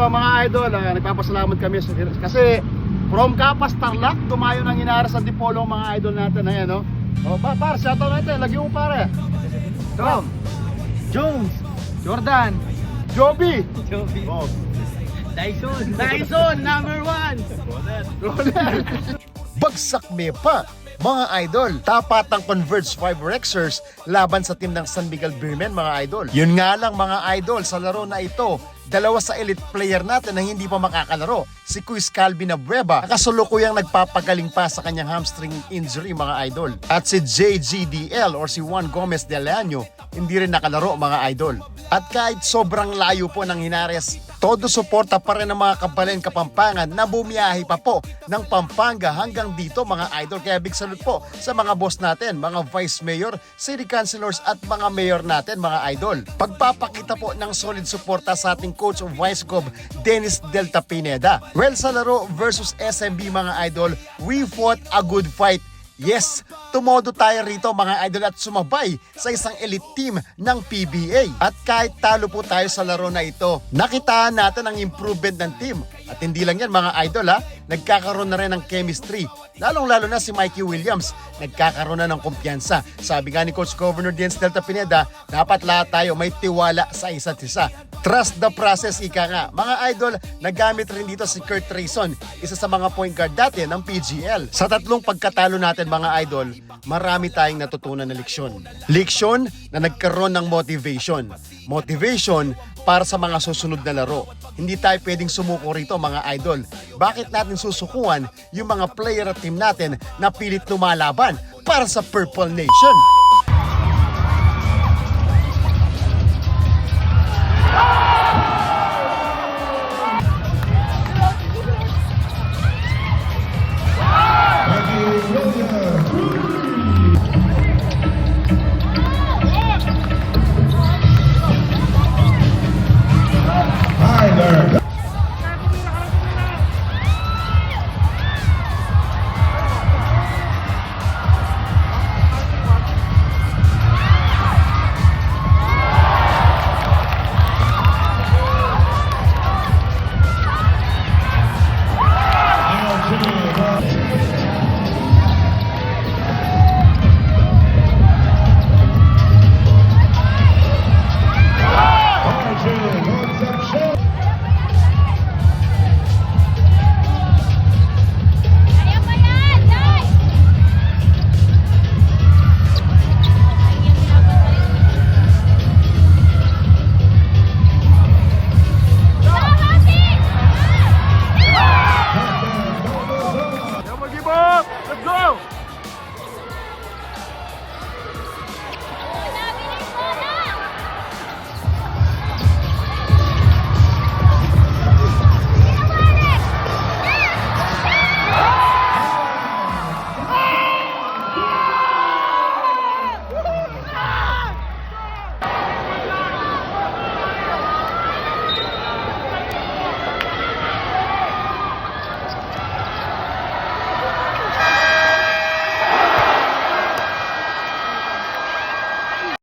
mga idol, nagpapasalamat kami kasi from Kapas Tarlac, dumayo ng Inaras sa Dipolo mga idol natin. Ayan, no? O, par, shoutout natin. Lagi mo pare. Tom, Jones, Jordan, Joby, Joby, oh, Dyson, number 1. Ronel. Bagsak me pa, mga idol. Tapat ng Converge 5 Rexers laban sa team ng San Miguel Beermen, mga idol. Yun nga lang, mga idol, sa laro na ito, dalawa sa elite player natin na hindi pa makakalaro. Si Kuis Calvin Abueva, nakasulukuyang nagpapagaling pa sa kanyang hamstring injury, mga idol. At si JGDL or si Juan Gomez de Leaño, hindi rin nakalaro, mga idol. At kahit sobrang layo po ng Hinares, todo suporta pa rin ng mga Kabalen Kapampangan na bumiyahe pa po ng Pampanga hanggang dito, mga idol. Kaya big salute po sa mga boss natin, mga vice mayor, city councilors at mga mayor natin, mga idol. Pagpapakita po ng solid suporta sa ating coach of Vice Gov, Dennis Delta Pineda. Well, sa laro versus SMB, mga idol, we fought a good fight. Yes, tumodo tayo rito, mga idol, at sumabay sa isang elite team ng PBA. At kahit talo po tayo sa laro na ito, nakitaan natin ang improvement ng team. At hindi lang yan, mga idol, nagkakaroon na rin ng chemistry. Lalong-lalo na si Mikey Williams, nagkakaroon na ng kumpiyansa. Sabi nga ni Coach Governor Dennis Delta Pineda, dapat lahat tayo may tiwala sa isa't isa. Trust the process, ika nga. Mga idol, nagamit rin dito si Kurt Rayson, isa sa mga point guard dati ng PGL. Sa tatlong pagkatalo natin, mga idol, marami tayong natutunan na leksyon. Leksyon na nagkaroon ng motivation. Motivation para sa mga susunod na laro. Hindi tayo pwedeng sumuko rito, mga idol. Bakit natin susukuan yung mga player at team natin na pilit lumalaban para sa Purple Nation?